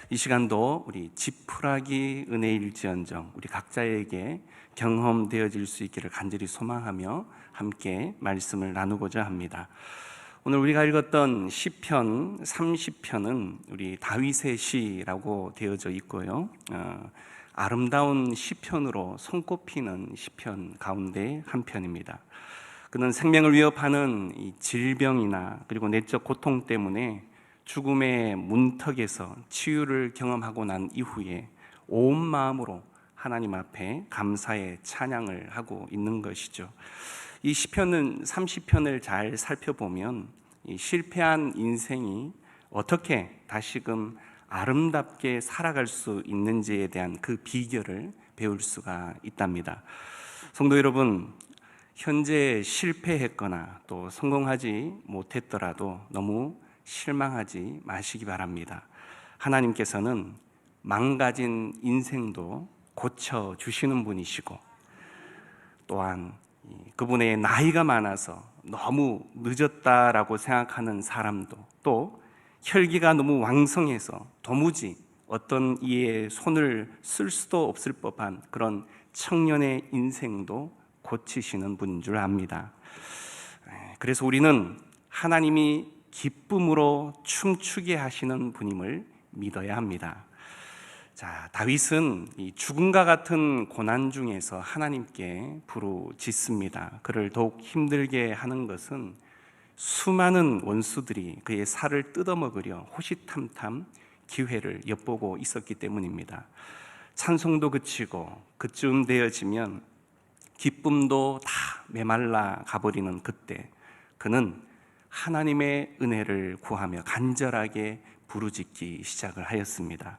이 시간도 우리 지푸라기 은혜일지언정 우리 각자에게 경험되어질 수 있기를 간절히 소망하며 함께 말씀을 나누고자 합니다. 오늘 우리가 읽었던 시편 30편은 우리 다윗의 시라고 되어져 있고요. 아름다운 시편으로 손꼽히는 시편 가운데 한 편입니다. 그는 생명을 위협하는 이 질병이나 그리고 내적 고통 때문에 죽음의 문턱에서 치유를 경험하고 난 이후에 온 마음으로 하나님 앞에 감사의 찬양을 하고 있는 것이죠. 이 시편은 30편을 잘 살펴보면 이 실패한 인생이 어떻게 다시금 아름답게 살아갈 수 있는지에 대한 그 비결을 배울 수가 있답니다. 성도 여러분, 현재 실패했거나 또 성공하지 못했더라도 너무 실망하지 마시기 바랍니다. 하나님께서는 망가진 인생도 고쳐주시는 분이시고, 또한 그분의 나이가 많아서 너무 늦었다라고 생각하는 사람도, 또 혈기가 너무 왕성해서 도무지 어떤 이에 손을 쓸 수도 없을 법한 그런 청년의 인생도 고치시는 분인 줄 압니다. 그래서 우리는 하나님이 기쁨으로 춤추게 하시는 분임을 믿어야 합니다. 자, 다윗은 이 죽음과 같은 고난 중에서 하나님께 부르짖습니다. 그를 더욱 힘들게 하는 것은 수많은 원수들이 그의 살을 뜯어먹으려 호시탐탐 기회를 엿보고 있었기 때문입니다. 찬송도 그치고 그쯤 되어지면 기쁨도 다 메말라 가버리는 그때 그는 하나님의 은혜를 구하며 간절하게 부르짖기 시작을 하였습니다.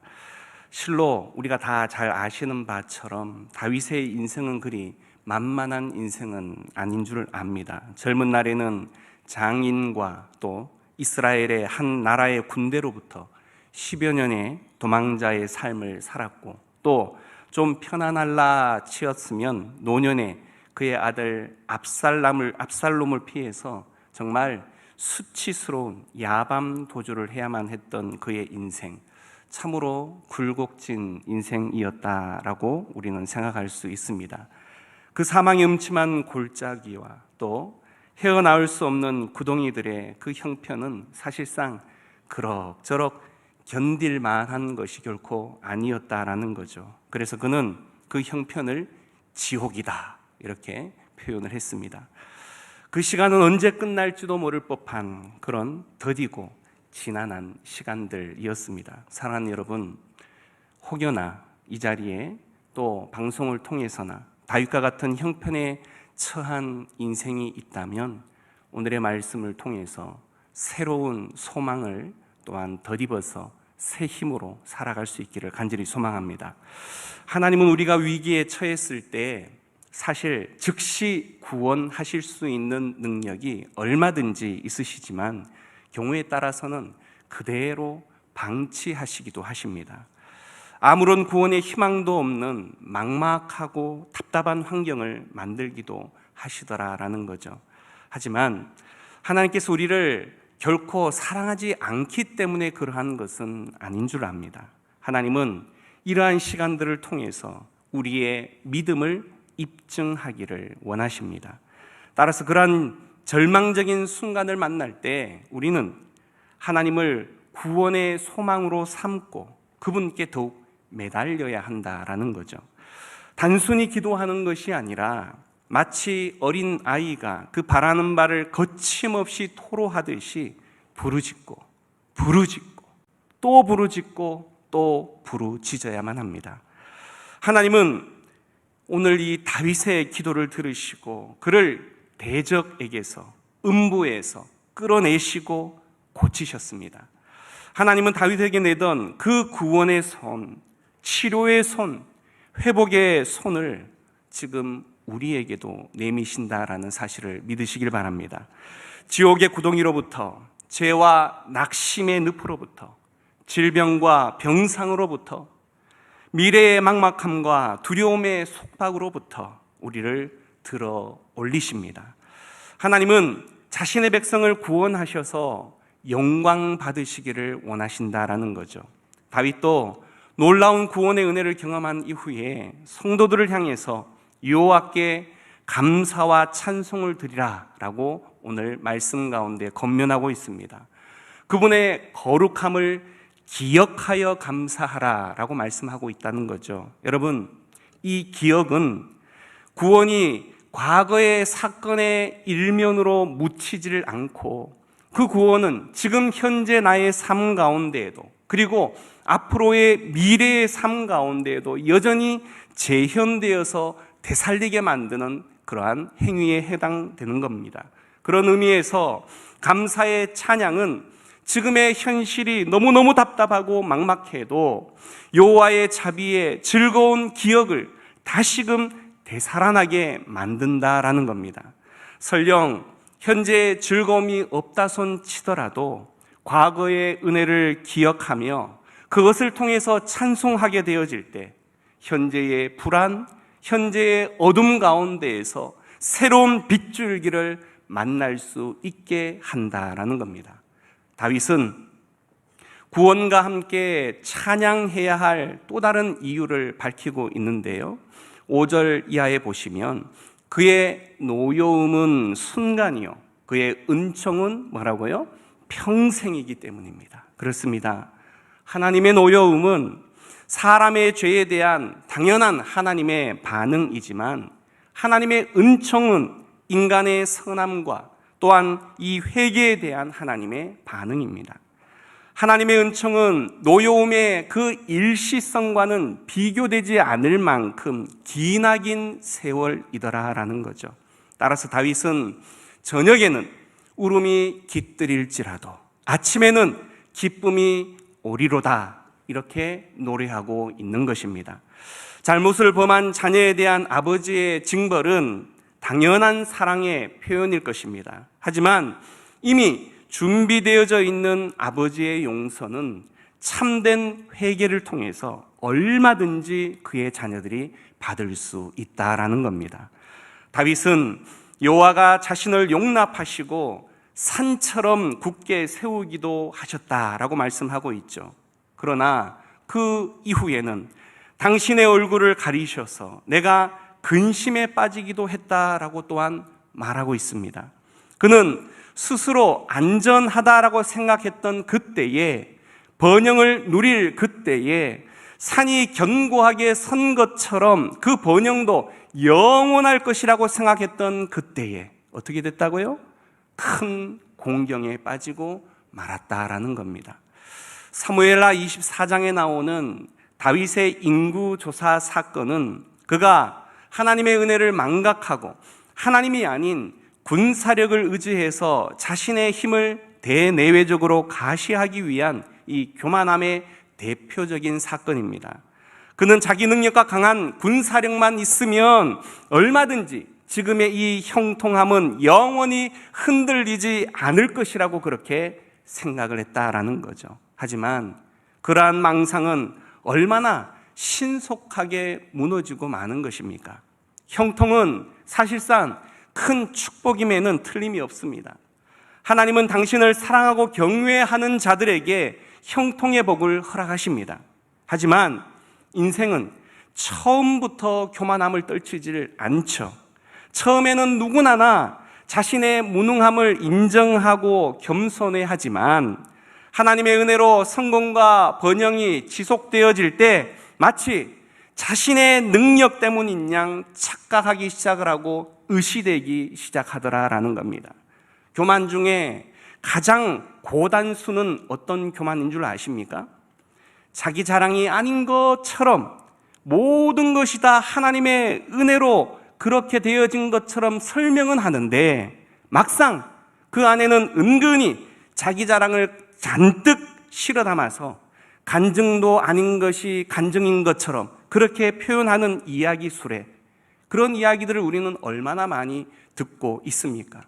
실로 우리가 다 잘 아시는 바처럼 다윗의 인생은 그리 만만한 인생은 아닌 줄 압니다. 젊은 날에는 장인과 또 이스라엘의 한 나라의 군대로부터 10여 년의 도망자의 삶을 살았고, 또 좀 편안할라 치었으면 노년에 그의 아들 압살롬을 피해서 정말 수치스러운 야밤 도주를 해야만 했던 그의 인생, 참으로 굴곡진 인생이었다라고 우리는 생각할 수 있습니다. 그 사망의 음침한 골짜기와 또 헤어나올 수 없는 구덩이들의 그 형편은 사실상 그럭저럭 견딜 만한 것이 결코 아니었다라는 거죠. 그래서 그는 그 형편을 지옥이다 이렇게 표현을 했습니다. 그 시간은 언제 끝날지도 모를 법한 그런 더디고 지난한 시간들이었습니다. 사랑하는 여러분, 혹여나 이 자리에 또 방송을 통해서나 다윗과 같은 형편에 처한 인생이 있다면 오늘의 말씀을 통해서 새로운 소망을 또한 덧입어서 새 힘으로 살아갈 수 있기를 간절히 소망합니다. 하나님은 우리가 위기에 처했을 때 사실 즉시 구원하실 수 있는 능력이 얼마든지 있으시지만 경우에 따라서는 그대로 방치하시기도 하십니다. 아무런 구원의 희망도 없는 막막하고 답답한 환경을 만들기도 하시더라라는 거죠. 하지만 하나님께서 우리를 결코 사랑하지 않기 때문에 그러한 것은 아닌 줄 압니다. 하나님은 이러한 시간들을 통해서 우리의 믿음을 입증하기를 원하십니다. 따라서 그러한 절망적인 순간을 만날 때 우리는 하나님을 구원의 소망으로 삼고 그분께 더욱 매달려야 한다라는 거죠. 단순히 기도하는 것이 아니라 마치 어린 아이가 그 바라는 바를 거침없이 토로하듯이 부르짖고 또 부르짖고 또 부르짖어야만 합니다. 하나님은 오늘 이 다윗의 기도를 들으시고 그를 대적에게서 음부에서 끌어내시고 고치셨습니다. 하나님은 다윗에게 내던 그 구원의 손, 치료의 손, 회복의 손을 지금 우리에게도 내미신다라는 사실을 믿으시길 바랍니다. 지옥의 구덩이로부터, 죄와 낙심의 늪으로부터, 질병과 병상으로부터, 미래의 막막함과 두려움의 속박으로부터 우리를 들어 올리십니다. 하나님은 자신의 백성을 구원하셔서 영광 받으시기를 원하신다라는 거죠. 다윗도 놀라운 구원의 은혜를 경험한 이후에 성도들을 향해서 여호와께 감사와 찬송을 드리라 라고 오늘 말씀 가운데 권면하고 있습니다. 그분의 거룩함을 기억하여 감사하라 라고 말씀하고 있다는 거죠. 여러분, 이 기억은 구원이 과거의 사건의 일면으로 묻히지를 않고 그 구원은 지금 현재 나의 삶 가운데에도 그리고 앞으로의 미래의 삶 가운데에도 여전히 재현되어서 되살리게 만드는 그러한 행위에 해당되는 겁니다. 그런 의미에서 감사의 찬양은 지금의 현실이 너무너무 답답하고 막막해도 여호와의 자비의 즐거운 기억을 다시금 되살아나게 만든다라는 겁니다. 설령 현재의 즐거움이 없다손 치더라도 과거의 은혜를 기억하며 그것을 통해서 찬송하게 되어질 때 현재의 불안, 현재의 어둠 가운데에서 새로운 빗줄기를 만날 수 있게 한다라는 겁니다. 다윗은 구원과 함께 찬양해야 할 또 다른 이유를 밝히고 있는데요. 5절 이하에 보시면 그의 노여움은 순간이요 그의 은총은 뭐라고요? 평생이기 때문입니다. 그렇습니다. 하나님의 노여움은 사람의 죄에 대한 당연한 하나님의 반응이지만 하나님의 은총은 인간의 선함과 또한 이 회개에 대한 하나님의 반응입니다. 하나님의 은총은 노여움의 그 일시성과는 비교되지 않을 만큼 기나긴 세월이더라라는 거죠. 따라서 다윗은 저녁에는 울음이 깃들일지라도 아침에는 기쁨이 오리로다 이렇게 노래하고 있는 것입니다. 잘못을 범한 자녀에 대한 아버지의 징벌은 당연한 사랑의 표현일 것입니다. 하지만 이미 준비되어져 있는 아버지의 용서는 참된 회개를 통해서 얼마든지 그의 자녀들이 받을 수 있다라는 겁니다. 다윗은 여호와가 자신을 용납하시고 산처럼 굳게 세우기도 하셨다라고 말씀하고 있죠. 그러나 그 이후에는 당신의 얼굴을 가리셔서 내가 근심에 빠지기도 했다라고 또한 말하고 있습니다. 그는 스스로 안전하다라고 생각했던 그때에 번영을 누릴 그때에 산이 견고하게 선 것처럼 그 번영도 영원할 것이라고 생각했던 그때에 어떻게 됐다고요? 큰 공경에 빠지고 말았다라는 겁니다. 사무엘하 24장에 나오는 다윗의 인구조사 사건은 그가 하나님의 은혜를 망각하고 하나님이 아닌 군사력을 의지해서 자신의 힘을 대내외적으로 가시하기 위한 이 교만함의 대표적인 사건입니다. 그는 자기 능력과 강한 군사력만 있으면 얼마든지 지금의 이 형통함은 영원히 흔들리지 않을 것이라고 그렇게 생각을 했다라는 거죠. 하지만 그러한 망상은 얼마나 신속하게 무너지고 마는 것입니까? 형통은 사실상 큰 축복임에는 틀림이 없습니다. 하나님은 당신을 사랑하고 경외하는 자들에게 형통의 복을 허락하십니다. 하지만 인생은 처음부터 교만함을 떨치지를 않죠. 처음에는 누구나 자신의 무능함을 인정하고 겸손해하지만 하나님의 은혜로 성공과 번영이 지속되어질 때 마치 자신의 능력 때문인 양 착각하기 시작을 하고 의시되기 시작하더라라는 겁니다. 교만 중에 가장 고단수는 어떤 교만인 줄 아십니까? 자기 자랑이 아닌 것처럼 모든 것이 다 하나님의 은혜로 그렇게 되어진 것처럼 설명은 하는데 막상 그 안에는 은근히 자기 자랑을 잔뜩 실어 담아서 간증도 아닌 것이 간증인 것처럼 그렇게 표현하는 이야기 수레, 그런 이야기들을 우리는 얼마나 많이 듣고 있습니까?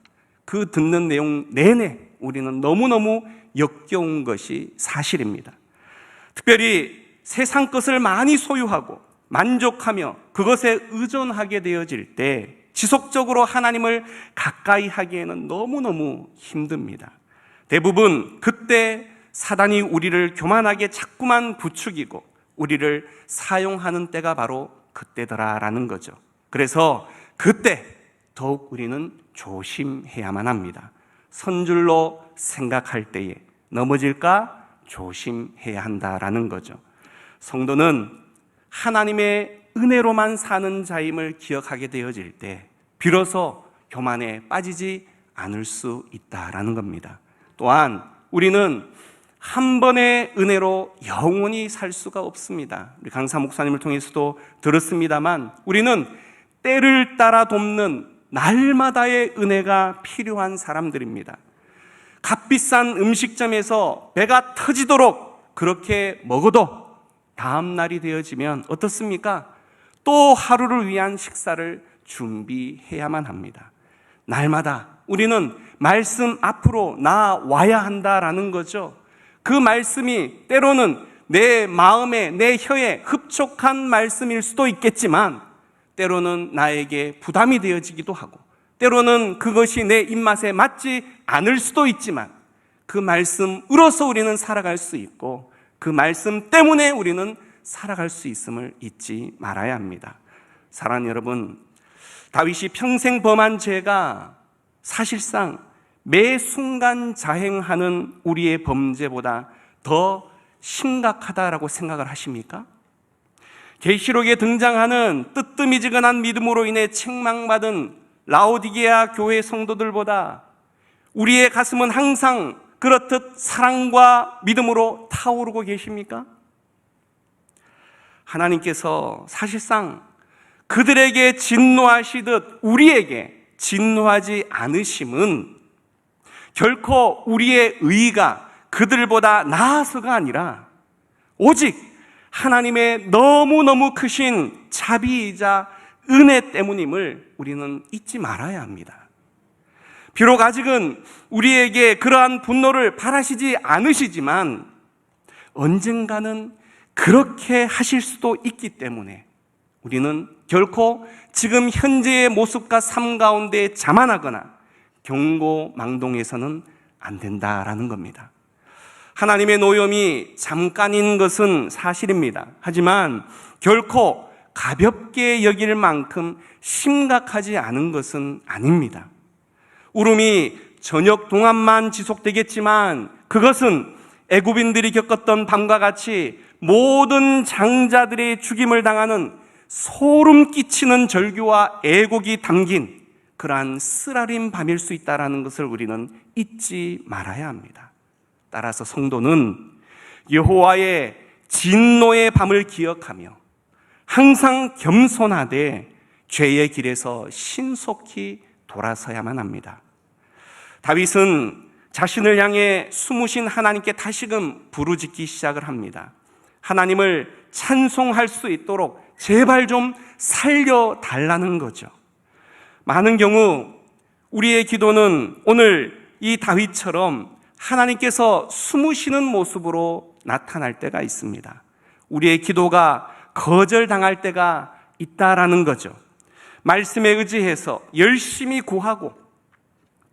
그 듣는 내용 내내 우리는 너무너무 역겨운 것이 사실입니다. 특별히 세상 것을 많이 소유하고 만족하며 그것에 의존하게 되어질 때 지속적으로 하나님을 가까이 하기에는 너무너무 힘듭니다. 대부분 그때 사단이 우리를 교만하게 자꾸만 부추기고 우리를 사용하는 때가 바로 그때더라라는 거죠. 그래서 그때 더욱 우리는 조심해야만 합니다. 선줄로 생각할 때에 넘어질까 조심해야 한다라는 거죠. 성도는 하나님의 은혜로만 사는 자임을 기억하게 되어질 때 비로소 교만에 빠지지 않을 수 있다라는 겁니다. 또한 우리는 한 번의 은혜로 영원히 살 수가 없습니다. 우리 강사 목사님을 통해서도 들었습니다만 우리는 때를 따라 돕는 날마다의 은혜가 필요한 사람들입니다. 값비싼 음식점에서 배가 터지도록 그렇게 먹어도 다음 날이 되어지면 어떻습니까? 또 하루를 위한 식사를 준비해야만 합니다. 날마다 우리는 말씀 앞으로 나와야 한다라는 거죠. 그 말씀이 때로는 내 마음에, 내 혀에 흡족한 말씀일 수도 있겠지만 때로는 나에게 부담이 되어지기도 하고 때로는 그것이 내 입맛에 맞지 않을 수도 있지만 그 말씀으로서 우리는 살아갈 수 있고 그 말씀 때문에 우리는 살아갈 수 있음을 잊지 말아야 합니다. 사랑하는 여러분, 다윗이 평생 범한 죄가 사실상 매 순간 자행하는 우리의 범죄보다 더 심각하다라고 생각을 하십니까? 계시록에 등장하는 뜨뜨미지근한 믿음으로 인해 책망받은 라오디게아 교회 성도들보다 우리의 가슴은 항상 그렇듯 사랑과 믿음으로 타오르고 계십니까? 하나님께서 사실상 그들에게 진노하시듯 우리에게 진노하지 않으심은 결코 우리의 의가 그들보다 나아서가 아니라 오직 하나님의 너무너무 크신 자비이자 은혜 때문임을 우리는 잊지 말아야 합니다. 비록 아직은 우리에게 그러한 분노를 바라시지 않으시지만 언젠가는 그렇게 하실 수도 있기 때문에 우리는 결코 지금 현재의 모습과 삶 가운데 자만하거나 경고망동해서는 안 된다라는 겁니다. 하나님의 노염이 잠깐인 것은 사실입니다. 하지만 결코 가볍게 여길 만큼 심각하지 않은 것은 아닙니다. 울음이 저녁 동안만 지속되겠지만 그것은 애굽인들이 겪었던 밤과 같이 모든 장자들의 죽임을 당하는 소름 끼치는 절규와 애곡이 담긴 그러한 쓰라린 밤일 수 있다는 것을 우리는 잊지 말아야 합니다. 따라서 성도는 여호와의 진노의 밤을 기억하며 항상 겸손하되 죄의 길에서 신속히 돌아서야만 합니다. 다윗은 자신을 향해 숨으신 하나님께 다시금 부르짖기 시작을 합니다. 하나님을 찬송할 수 있도록 제발 좀 살려달라는 거죠. 많은 경우 우리의 기도는 오늘 이 다윗처럼 하나님께서 숨으시는 모습으로 나타날 때가 있습니다. 우리의 기도가 거절당할 때가 있다라는 거죠. 말씀에 의지해서 열심히 구하고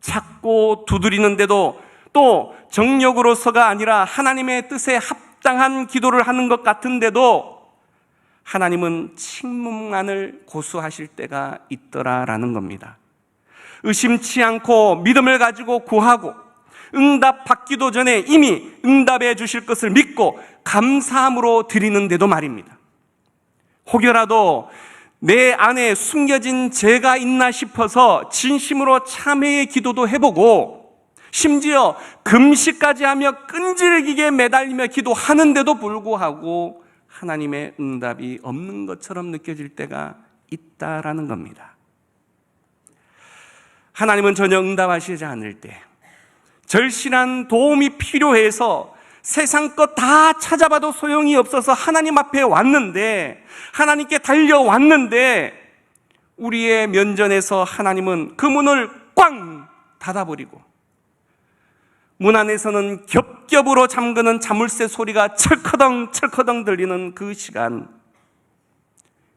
찾고 두드리는데도 또 정력으로서가 아니라 하나님의 뜻에 합당한 기도를 하는 것 같은데도 하나님은 침묵만을 고수하실 때가 있더라라는 겁니다. 의심치 않고 믿음을 가지고 구하고 응답 받기도 전에 이미 응답해 주실 것을 믿고 감사함으로 드리는데도 말입니다. 혹여라도 내 안에 숨겨진 죄가 있나 싶어서 진심으로 참회의 기도도 해보고 심지어 금식까지 하며 끈질기게 매달리며 기도하는데도 불구하고 하나님의 응답이 없는 것처럼 느껴질 때가 있다라는 겁니다. 하나님은 전혀 응답하시지 않을 때 절실한 도움이 필요해서 세상 것 다 찾아봐도 소용이 없어서 하나님 앞에 왔는데 하나님께 달려왔는데 우리의 면전에서 하나님은 그 문을 꽝 닫아버리고 문 안에서는 겹겹으로 잠그는 자물쇠 소리가 철커덩 철커덩 들리는 그 시간,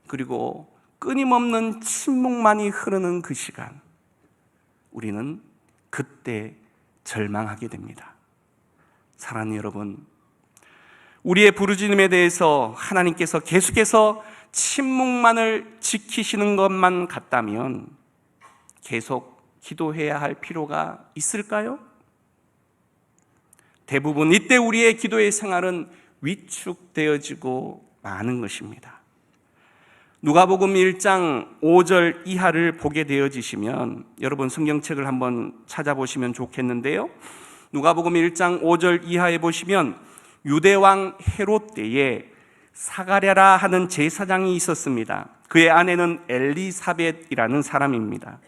그리고 끊임없는 침묵만이 흐르는 그 시간, 우리는 그때 절망하게 됩니다. 사랑하는 여러분, 우리의 부르짖음에 대해서 하나님께서 계속해서 침묵만을 지키시는 것만 같다면 계속 기도해야 할 필요가 있을까요? 대부분 이때 우리의 기도의 생활은 위축되어지고 마는 것입니다. 누가복음 1장 5절 이하를 보게 되어지시면 여러분 성경책을 한번 찾아보시면 좋겠는데요, 누가복음 1장 5절 이하에 보시면 유대왕 헤롯 때에 사가랴라 하는 제사장이 있었습니다. 그의 아내는 엘리사벳이라는 사람입니다.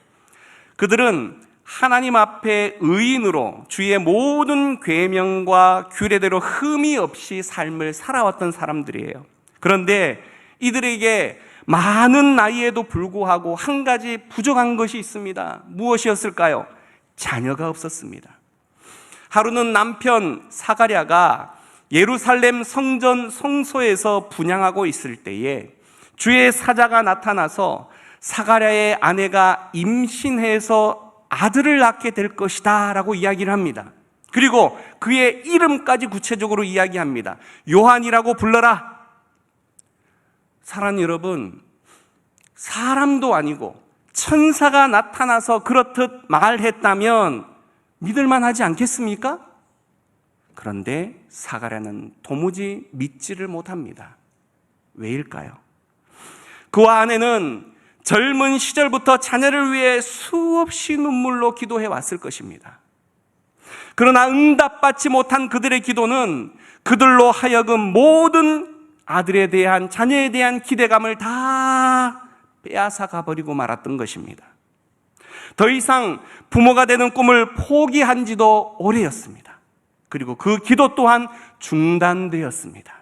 그들은 하나님 앞에 의인으로 주의 모든 계명과 규례대로 흠이 없이 삶을 살아왔던 사람들이에요. 그런데 이들에게 많은 나이에도 불구하고 한 가지 부족한 것이 있습니다. 무엇이었을까요? 자녀가 없었습니다. 하루는 남편 사가랴가 예루살렘 성전 성소에서 분향하고 있을 때에 주의 사자가 나타나서 사가랴의 아내가 임신해서 아들을 낳게 될 것이다 라고 이야기를 합니다. 그리고 그의 이름까지 구체적으로 이야기합니다. 요한이라고 불러라. 사랑하는 여러분, 사람도 아니고 천사가 나타나서 그렇듯 말했다면 믿을만 하지 않겠습니까? 그런데 사가랴는 도무지 믿지를 못합니다. 왜일까요? 그와 아내는 젊은 시절부터 자녀를 위해 수없이 눈물로 기도해 왔을 것입니다. 그러나 응답받지 못한 그들의 기도는 그들로 하여금 모든 아들에 대한, 자녀에 대한 기대감을 다 빼앗아 가버리고 말았던 것입니다. 더 이상 부모가 되는 꿈을 포기한 지도 오래였습니다. 그리고 그 기도 또한 중단되었습니다.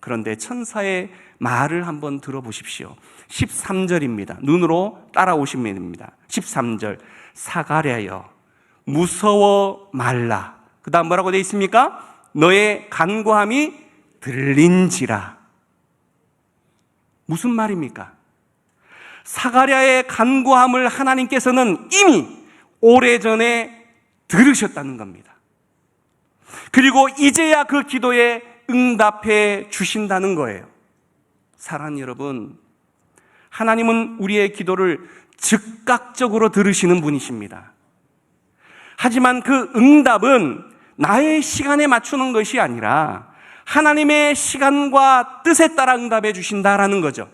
그런데 천사의 말을 한번 들어보십시오. 13절입니다. 눈으로 따라오시면 됩니다. 13절, 사가랴여 무서워 말라. 그 다음 뭐라고 되어 있습니까? 너의 간구함이 들린지라. 무슨 말입니까? 사가랴의 간구함을 하나님께서는 이미 오래전에 들으셨다는 겁니다. 그리고 이제야 그 기도에 응답해 주신다는 거예요. 사랑하는 여러분, 하나님은 우리의 기도를 즉각적으로 들으시는 분이십니다. 하지만 그 응답은 나의 시간에 맞추는 것이 아니라 하나님의 시간과 뜻에 따라 응답해 주신다라는 거죠.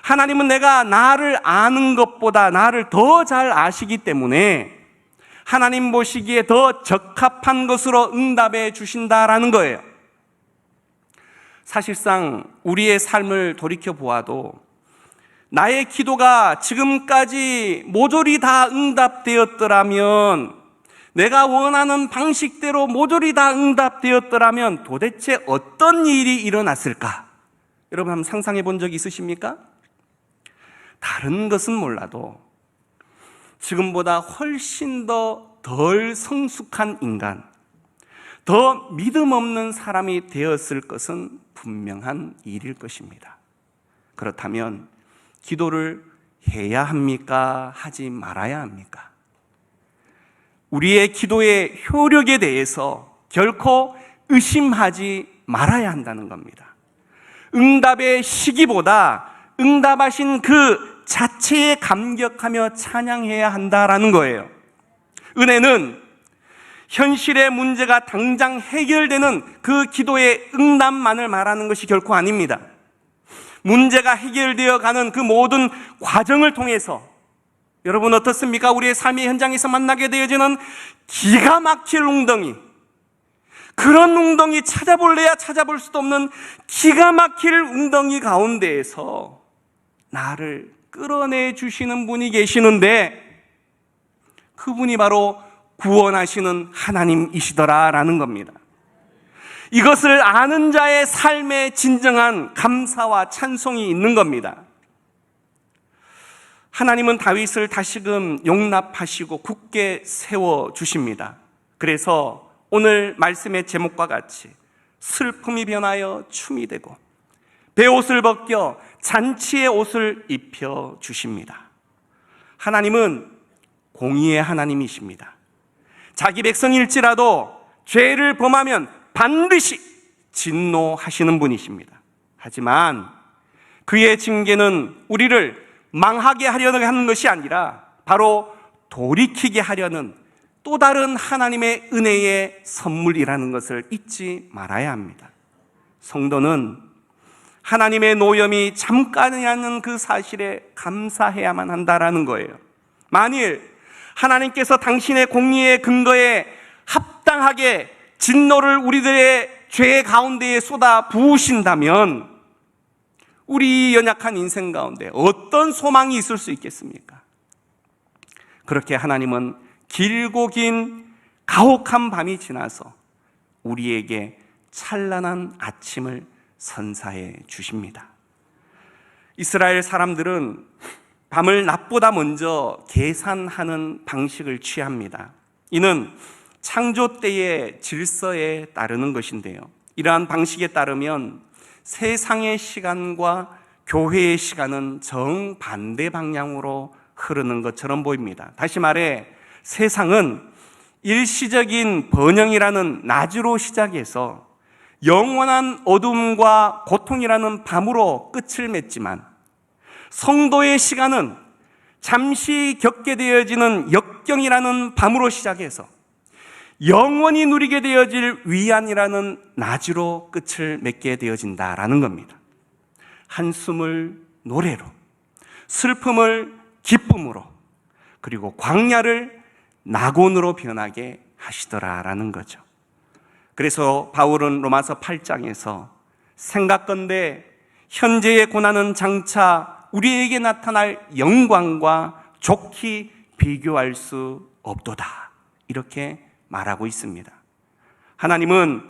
하나님은 내가 나를 아는 것보다 나를 더 잘 아시기 때문에 하나님 보시기에 더 적합한 것으로 응답해 주신다라는 거예요. 사실상 우리의 삶을 돌이켜 보아도 나의 기도가 지금까지 모조리 다 응답되었더라면, 내가 원하는 방식대로 모조리 다 응답되었더라면 도대체 어떤 일이 일어났을까? 여러분 한번 상상해 본 적 있으십니까? 다른 것은 몰라도 지금보다 훨씬 더 덜 성숙한 인간, 더 믿음 없는 사람이 되었을 것은 분명한 일일 것입니다. 그렇다면 기도를 해야 합니까? 하지 말아야 합니까? 우리의 기도의 효력에 대해서 결코 의심하지 말아야 한다는 겁니다. 응답의 시기보다 응답하신 그 자체에 감격하며 찬양해야 한다라는 거예요. 은혜는 현실의 문제가 당장 해결되는 그 기도의 응답만을 말하는 것이 결코 아닙니다. 문제가 해결되어 가는 그 모든 과정을 통해서 여러분 어떻습니까? 우리의 삶의 현장에서 만나게 되어지는 기가 막힐 웅덩이, 그런 웅덩이 찾아볼래야 찾아볼 수도 없는 기가 막힐 웅덩이 가운데에서 나를 끌어내 주시는 분이 계시는데 그분이 바로 구원하시는 하나님이시더라라는 겁니다. 이것을 아는 자의 삶에 진정한 감사와 찬송이 있는 겁니다. 하나님은 다윗을 다시금 용납하시고 굳게 세워주십니다. 그래서 오늘 말씀의 제목과 같이 슬픔이 변하여 춤이 되고 베옷을 벗겨 잔치의 옷을 입혀주십니다. 하나님은 공의의 하나님이십니다. 자기 백성일지라도 죄를 범하면 반드시 진노하시는 분이십니다. 하지만 그의 징계는 우리를 망하게 하려는 하는 것이 아니라 바로 돌이키게 하려는 또 다른 하나님의 은혜의 선물이라는 것을 잊지 말아야 합니다. 성도는 하나님의 노염이 잠깐이라는 그 사실에 감사해야만 한다라는 거예요. 만일 하나님께서 당신의 공의의 근거에 합당하게 진노를 우리들의 죄 가운데에 쏟아 부으신다면 우리 연약한 인생 가운데 어떤 소망이 있을 수 있겠습니까? 그렇게 하나님은 길고 긴 가혹한 밤이 지나서 우리에게 찬란한 아침을 선사해 주십니다. 이스라엘 사람들은 밤을 낮보다 먼저 계산하는 방식을 취합니다. 이는 창조 때의 질서에 따르는 것인데요. 이러한 방식에 따르면 세상의 시간과 교회의 시간은 정반대 방향으로 흐르는 것처럼 보입니다. 다시 말해 세상은 일시적인 번영이라는 낮으로 시작해서 영원한 어둠과 고통이라는 밤으로 끝을 맺지만 성도의 시간은 잠시 겪게 되어지는 역경이라는 밤으로 시작해서 영원히 누리게 되어질 위안이라는 낮으로 끝을 맺게 되어진다라는 겁니다. 한숨을 노래로, 슬픔을 기쁨으로, 그리고 광야를 낙원으로 변하게 하시더라라는 거죠. 그래서 바울은 로마서 8장에서 생각건대 현재의 고난은 장차 우리에게 나타날 영광과 좋게 비교할 수 없도다, 이렇게 말하고 있습니다. 하나님은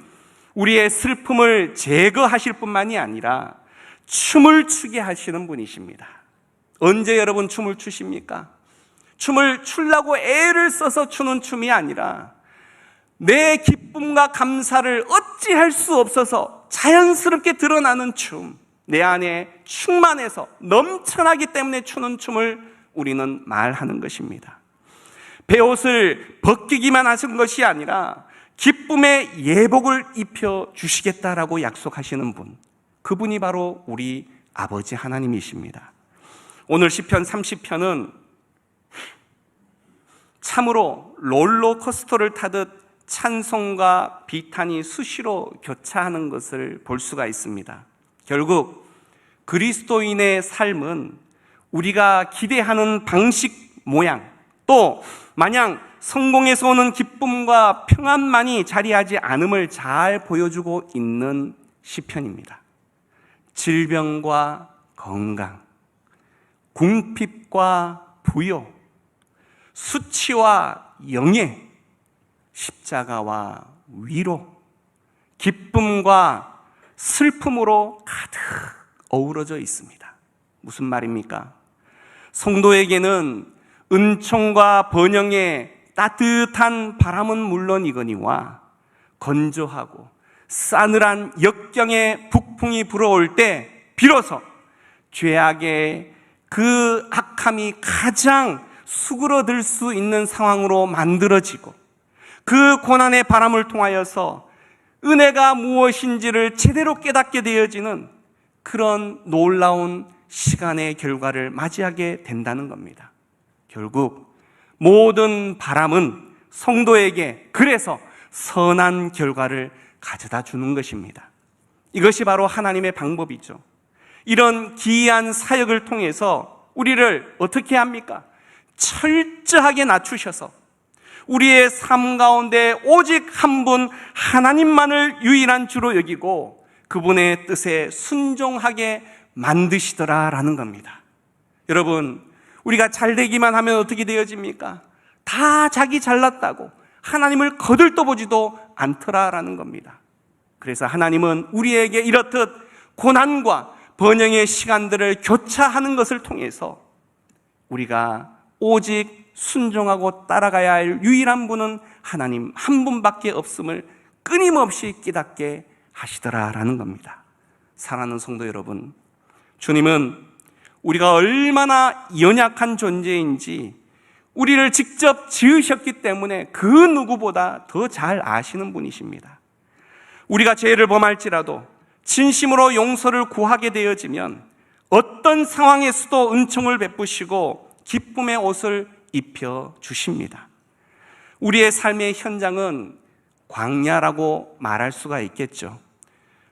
우리의 슬픔을 제거하실 뿐만이 아니라 춤을 추게 하시는 분이십니다. 언제 여러분 춤을 추십니까? 춤을 추려고 애를 써서 추는 춤이 아니라 내 기쁨과 감사를 어찌할 수 없어서 자연스럽게 드러나는 춤, 내 안에 충만해서 넘쳐나기 때문에 추는 춤을 우리는 말하는 것입니다. 베옷을 벗기기만 하신 것이 아니라 기쁨의 예복을 입혀 주시겠다라고 약속하시는 분, 그분이 바로 우리 아버지 하나님이십니다. 오늘 시편 30편은 참으로 롤러코스터를 타듯 찬송과 비탄이 수시로 교차하는 것을 볼 수가 있습니다. 결국 그리스도인의 삶은 우리가 기대하는 방식 모양, 또 마냥 성공에서 오는 기쁨과 평안만이 자리하지 않음을 잘 보여주고 있는 시편입니다. 질병과 건강, 궁핍과 부요, 수치와 영예, 십자가와 위로, 기쁨과 슬픔으로 가득 어우러져 있습니다. 무슨 말입니까? 성도에게는 은총과 번영의 따뜻한 바람은 물론이거니와 건조하고 싸늘한 역경의 북풍이 불어올 때 비로소 죄악의 그 악함이 가장 수그러들 수 있는 상황으로 만들어지고 그 고난의 바람을 통하여서 은혜가 무엇인지를 제대로 깨닫게 되어지는 그런 놀라운 시간의 결과를 맞이하게 된다는 겁니다. 결국 모든 바람은 성도에게 그래서 선한 결과를 가져다 주는 것입니다. 이것이 바로 하나님의 방법이죠. 이런 기이한 사역을 통해서 우리를 어떻게 합니까? 철저하게 낮추셔서 우리의 삶 가운데 오직 한 분 하나님만을 유일한 주로 여기고 그분의 뜻에 순종하게 만드시더라라는 겁니다. 여러분, 우리가 잘 되기만 하면 어떻게 되어집니까? 다 자기 잘났다고 하나님을 거들떠보지도 않더라라는 겁니다. 그래서 하나님은 우리에게 이렇듯 고난과 번영의 시간들을 교차하는 것을 통해서 우리가 오직 순종하고 따라가야 할 유일한 분은 하나님 한 분밖에 없음을 끊임없이 깨닫게 하시더라라는 겁니다. 사랑하는 성도 여러분, 주님은 우리가 얼마나 연약한 존재인지 우리를 직접 지으셨기 때문에 그 누구보다 더 잘 아시는 분이십니다. 우리가 죄를 범할지라도 진심으로 용서를 구하게 되어지면 어떤 상황에서도 은총을 베푸시고 기쁨의 옷을 입혀 주십니다. 우리의 삶의 현장은 광야라고 말할 수가 있겠죠.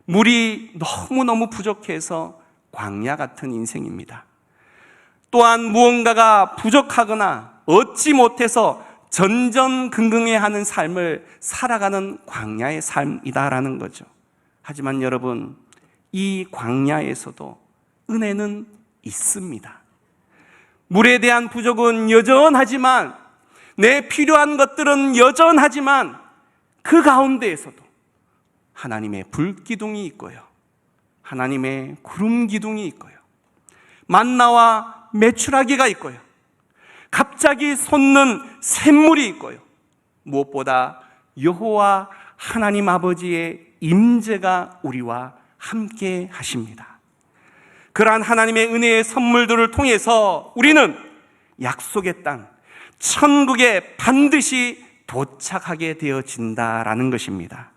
물이 너무너무 부족해서 광야 같은 인생입니다. 또한 무언가가 부족하거나 얻지 못해서 전전긍긍해하는 삶을 살아가는 광야의 삶이다라는 거죠. 하지만 여러분, 이 광야에서도 은혜는 있습니다. 물에 대한 부족은 여전하지만, 내 필요한 것들은 여전하지만, 그 가운데에서도 하나님의 불기둥이 있고요, 하나님의 구름 기둥이 있고요, 만나와 메추라기가 있고요, 갑자기 솟는 샘물이 있고요, 무엇보다 여호와 하나님 아버지의 임재가 우리와 함께 하십니다. 그러한 하나님의 은혜의 선물들을 통해서 우리는 약속의 땅, 천국에 반드시 도착하게 되어진다라는 것입니다.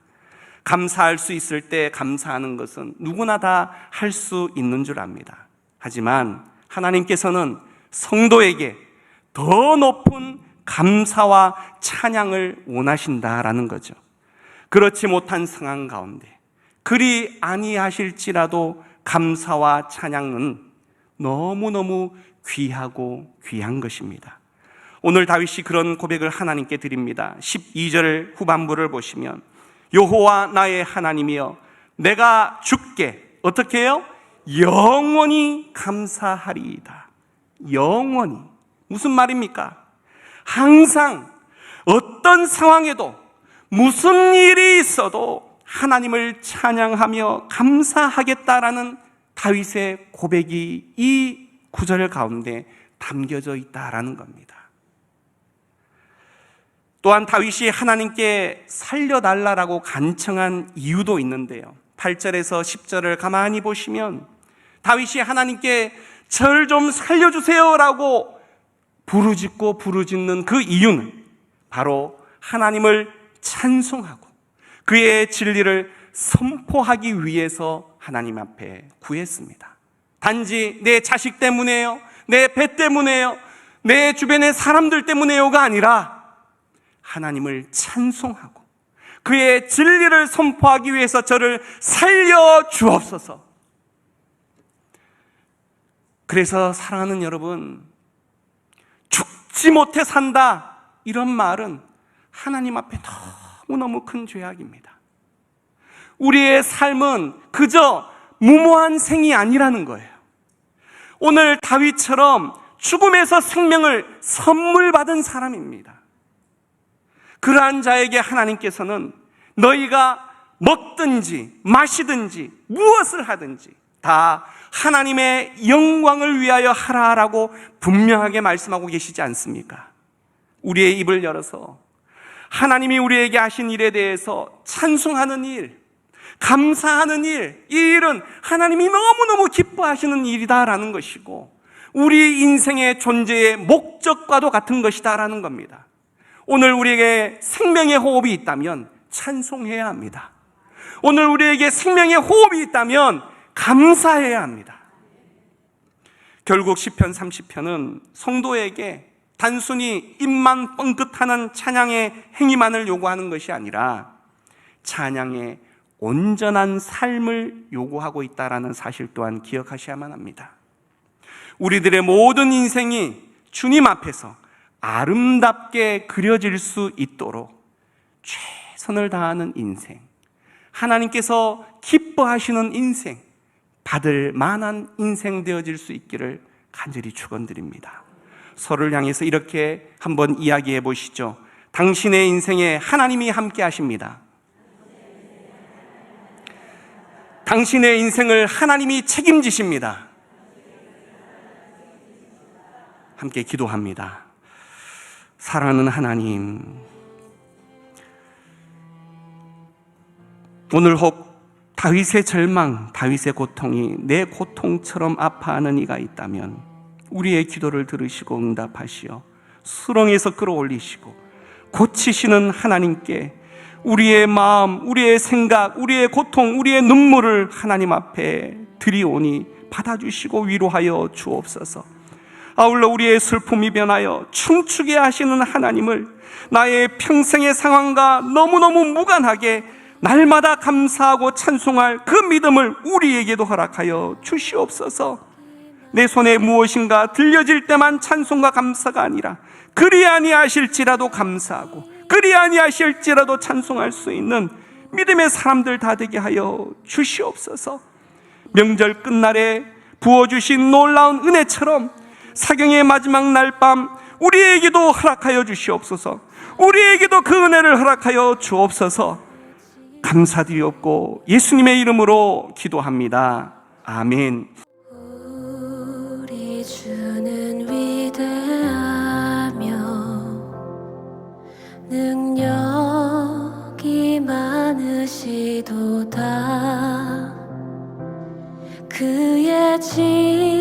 감사할 수 있을 때 감사하는 것은 누구나 다 할 수 있는 줄 압니다. 하지만 하나님께서는 성도에게 더 높은 감사와 찬양을 원하신다라는 거죠. 그렇지 못한 상황 가운데 그리 아니하실지라도 감사와 찬양은 너무너무 귀하고 귀한 것입니다. 오늘 다윗이 그런 고백을 하나님께 드립니다. 12절 후반부를 보시면 여호와 나의 하나님이여 내가 주께 어떻게 해요? 영원히 감사하리이다. 영원히. 무슨 말입니까? 항상 어떤 상황에도 무슨 일이 있어도 하나님을 찬양하며 감사하겠다라는 다윗의 고백이 이 구절 가운데 담겨져 있다라는 겁니다. 또한 다윗이 하나님께 살려달라고 간청한 이유도 있는데요. 8절에서 10절을 가만히 보시면 다윗이 하나님께 절 좀 살려주세요라고 부르짖는 그 이유는 바로 하나님을 찬송하고 그의 진리를 선포하기 위해서 하나님 앞에 구했습니다. 단지 내 자식 때문에요, 내 배 때문에요, 내 주변의 사람들 때문에요가 아니라 하나님을 찬송하고 그의 진리를 선포하기 위해서 저를 살려 주옵소서. 그래서 사랑하는 여러분, 죽지 못해 산다 이런 말은 하나님 앞에 너무너무 큰 죄악입니다. 우리의 삶은 그저 무모한 생이 아니라는 거예요. 오늘 다윗처럼 죽음에서 생명을 선물 받은 사람입니다. 그러한 자에게 하나님께서는 너희가 먹든지 마시든지 무엇을 하든지 다 하나님의 영광을 위하여 하라라고 분명하게 말씀하고 계시지 않습니까? 우리의 입을 열어서 하나님이 우리에게 하신 일에 대해서 찬송하는 일, 감사하는 일, 이 일은 하나님이 너무너무 기뻐하시는 일이다라는 것이고 우리 인생의 존재의 목적과도 같은 것이다라는 겁니다. 오늘 우리에게 생명의 호흡이 있다면 찬송해야 합니다. 오늘 우리에게 생명의 호흡이 있다면 감사해야 합니다. 결국 시편 30편은 성도에게 단순히 입만 뻥끗하는 찬양의 행위만을 요구하는 것이 아니라 찬양의 온전한 삶을 요구하고 있다는 사실 또한 기억하셔야만 합니다. 우리들의 모든 인생이 주님 앞에서 아름답게 그려질 수 있도록 최선을 다하는 인생, 하나님께서 기뻐하시는 인생, 받을 만한 인생 되어질 수 있기를 간절히 축원드립니다. 서로를 향해서 이렇게 한번 이야기해 보시죠. 당신의 인생에 하나님이 함께 하십니다. 당신의 인생을 하나님이 책임지십니다. 함께 기도합니다. 사랑하는 하나님, 오늘 혹 다윗의 절망, 다윗의 고통이 내 고통처럼 아파하는 이가 있다면 우리의 기도를 들으시고 응답하시어 수렁에서 끌어올리시고 고치시는 하나님께 우리의 마음, 우리의 생각, 우리의 고통, 우리의 눈물을 하나님 앞에 드리오니 받아주시고 위로하여 주옵소서. 아울러 우리의 슬픔이 변하여 춤추게 하시는 하나님을 나의 평생의 상황과 너무너무 무관하게 날마다 감사하고 찬송할 그 믿음을 우리에게도 허락하여 주시옵소서. 내 손에 무엇인가 들려질 때만 찬송과 감사가 아니라 그리 아니하실지라도 감사하고 그리 아니하실지라도 찬송할 수 있는 믿음의 사람들 다 되게 하여 주시옵소서. 명절 끝날에 부어주신 놀라운 은혜처럼 사경의 마지막 날 밤 우리에게도 허락하여 주시옵소서. 우리에게도 그 은혜를 허락하여 주옵소서. 감사드리옵고 예수님의 이름으로 기도합니다. 아멘. 우리 주는 위대하며 능력이 많으시도다. 그의 지